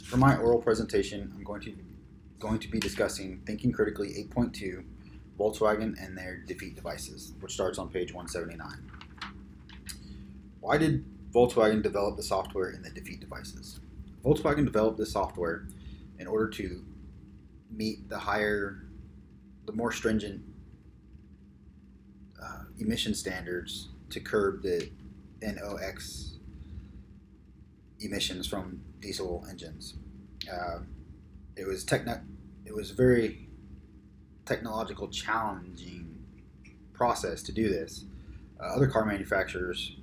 For my oral presentation, I'm going to be discussing Thinking Critically 8.2, Volkswagen and their defeat devices, which starts on page 179. Why did Volkswagen develop the software in the defeat devices? Volkswagen developed this software in order to meet the more stringent emission standards to curb the NOx emissions from diesel engines. Uh, it was it was very technological challenging process to do this. Other car manufacturers,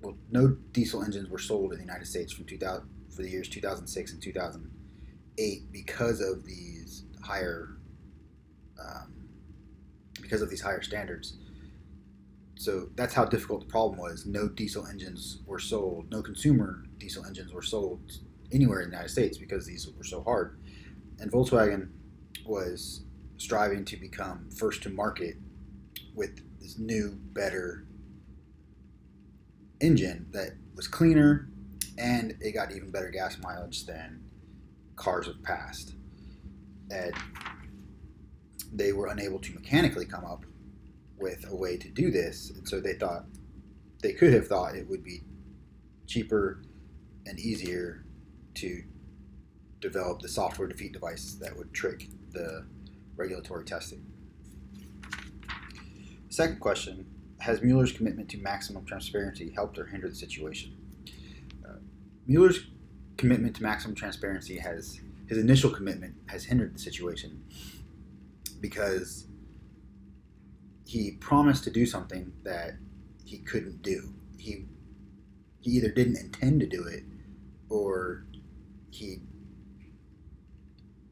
well, no diesel engines were sold in the United States from 2000 for the years 2006 and 2008 um, because of these higher standards. So that's how difficult the problem was. No diesel engines were sold. No consumer diesel engines were sold anywhere in the United States because these were so hard. And Volkswagen was striving to become first to market with this new, better engine that was cleaner and it got even better gas mileage than cars of past. And they were unable to mechanically come up with a way to do this, and so they could have thought it would be cheaper and easier to develop the software defeat device that would trick the regulatory testing. Second question: has Mueller's commitment to maximum transparency helped or hindered the situation? Uh, Mueller's commitment to maximum transparency has his initial commitment has hindered the situation because he promised to do something that he couldn't do. He either didn't intend to do it, or he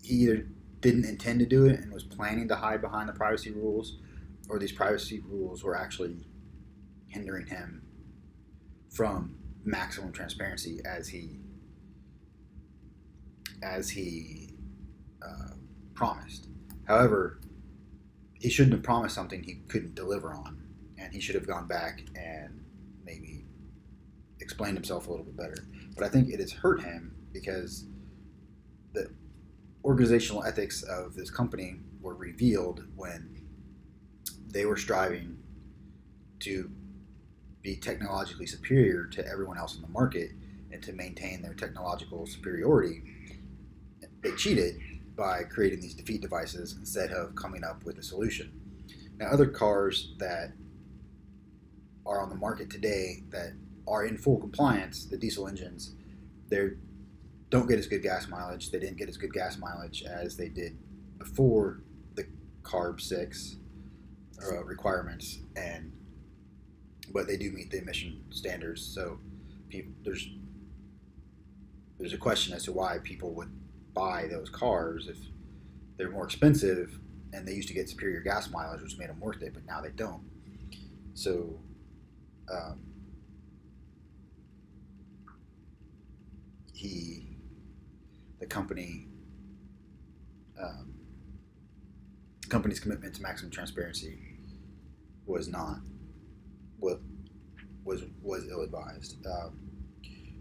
he either didn't intend to do it and was planning to hide behind the privacy rules, or these privacy rules were actually hindering him from maximum transparency as he promised. However, he shouldn't have promised something he couldn't deliver on, and he should have gone back and maybe explained himself a little bit better. But I think it has hurt him because the organizational ethics of this company were revealed when they were striving to be technologically superior to everyone else in the market and to maintain their technological superiority. They cheated by creating these defeat devices instead of coming up with a solution. Now, other cars that are on the market today that are in full compliance, the diesel engines, they don't get as good gas mileage. They didn't get as good gas mileage as they did before the CARB 6 requirements, but they do meet the emission standards. So there's a question as to why people would buy those cars if they're more expensive and they used to get superior gas mileage, which made them worth it, but now they don't. So um, he, the company, um, the company's commitment to maximum transparency was not what was ill advised.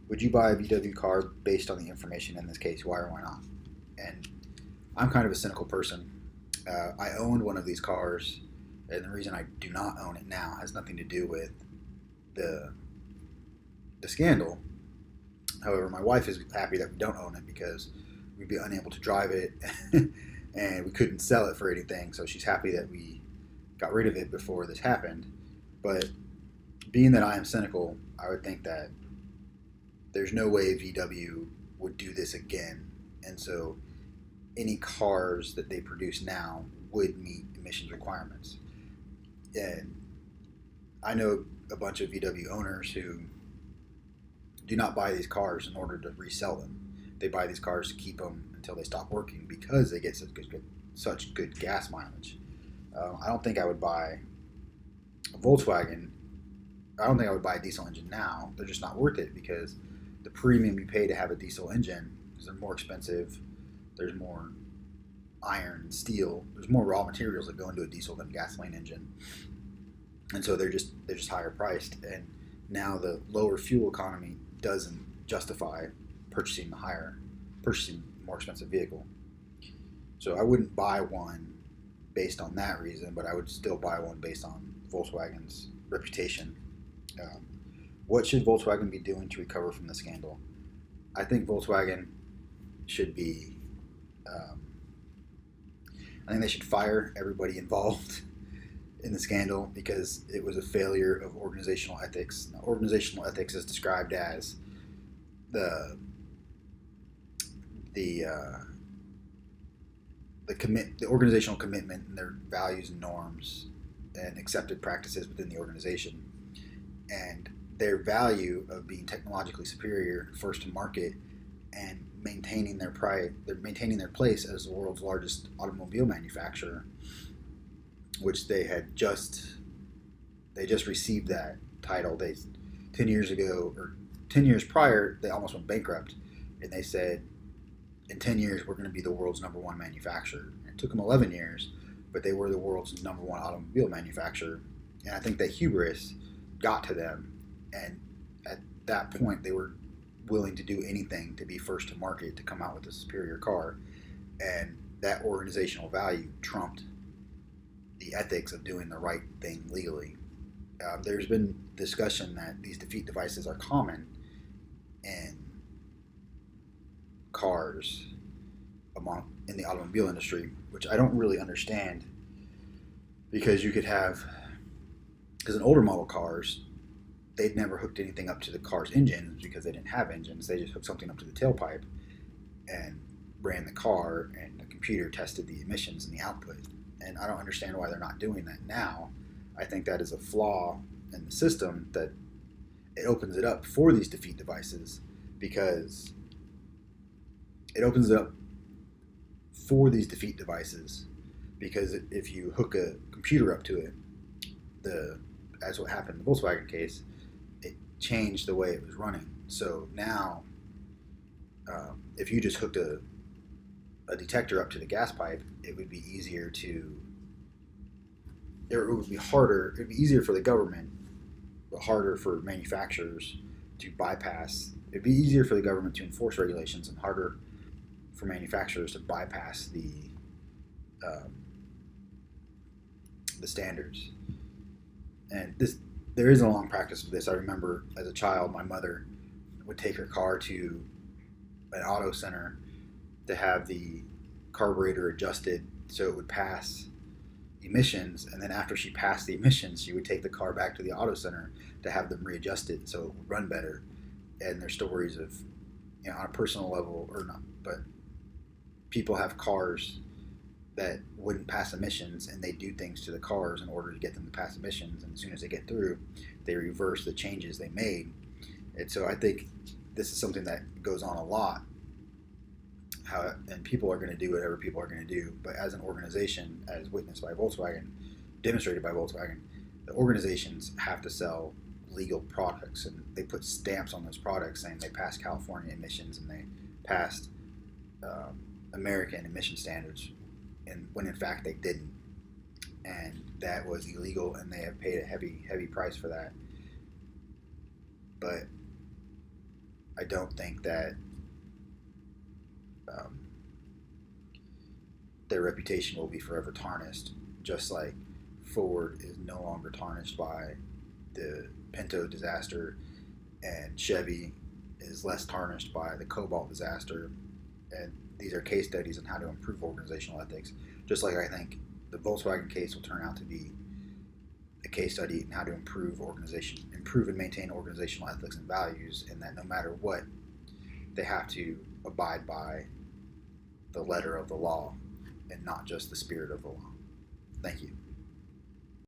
Would you buy a VW car based on the information in this case? Why or why not? And I'm kind of a cynical person. I owned one of these cars, and the reason I do not own it now has nothing to do with the the scandal. However, my wife is happy that we don't own it because we'd be unable to drive it, and we couldn't sell it for anything. So she's happy that we got rid of it before this happened. But being that I am cynical, I would think that there's no way VW would do this again, and so any cars that they produce now would meet emissions requirements. And I know a bunch of VW owners who do not buy these cars in order to resell them. They buy these cars to keep them until they stop working because they get such good gas mileage. I don't think I would buy a Volkswagen. I don't think I would buy a diesel engine now. They're just not worth it because the premium you pay to have a diesel engine, because they're more expensive, there's more iron and steel, there's more raw materials that go into a diesel than a gasoline engine, and so they're just higher priced. And now the lower fuel economy doesn't justify purchasing the higher purchasing a more expensive vehicle. So I wouldn't buy one based on that reason, but I would still buy one based on Volkswagen's reputation. Um, what should Volkswagen be doing to recover from the scandal? I think Volkswagen should be. Um, I think they should fire everybody involved in the scandal because it was a failure of organizational ethics. Now, organizational ethics is described as the the uh, the organizational commitment and their values and norms and accepted practices within the organization, and their value of being technologically superior, first to market, and maintaining their pride. They're maintaining their place as the world's largest automobile manufacturer, which they just received that title. They 10 years ago or 10 years prior, they almost went bankrupt, and they said in 10 years we're going to be the world's number one manufacturer. It took them 11 years, but they were the world's number one automobile manufacturer, and I think that hubris got to them, and at that point they were willing to do anything to be first to market, to come out with a superior car, and that organizational value trumped the ethics of doing the right thing legally. There's been discussion that these defeat devices are common in cars in the automobile industry, which I don't really understand, because you could have, because in older model cars, they'd never hooked anything up to the car's engines because they didn't have engines. They just hooked something up to the tailpipe and ran the car, and the computer tested the emissions and the output. And I don't understand why they're not doing that now. I think that is a flaw in the system, that it opens it up for these defeat devices, because it opens it up for these defeat devices because if you hook a computer up to it, as what happened in the Volkswagen case, it changed the way it was running. So now, if you just hooked a detector up to the gas pipe, it would be easier to, it would be harder, it would be easier for the government, but harder for manufacturers to bypass. It'd be easier for the government to enforce regulations and harder for manufacturers to bypass the standards. And there is a long practice of this. I remember as a child, my mother would take her car to an auto center to have the carburetor adjusted so it would pass emissions, and then after she passed the emissions, she would take the car back to the auto center to have them readjusted so it would run better. And there's stories of, on a personal level, or not, but people have cars that wouldn't pass emissions, and they do things to the cars in order to get them to pass emissions, and as soon as they get through, they reverse the changes they made. And so I think this is something that goes on a lot, and people are going to do whatever people are going to do, but as an organization, as witnessed by Volkswagen, demonstrated by Volkswagen, the organizations have to sell legal products, and they put stamps on those products saying they passed California emissions and they passed American emission standards, and when in fact they didn't, and that was illegal, and they have paid a heavy price for that. But I don't think that their reputation will be forever tarnished, just like Ford is no longer tarnished by the Pinto disaster, and Chevy is less tarnished by the Cobalt disaster. And these are case studies on how to improve organizational ethics, just like I think the Volkswagen case will turn out to be a case study in how to improve and maintain organizational ethics and values, and that no matter what, they have to abide by the letter of the law and not just the spirit of the law. Thank you.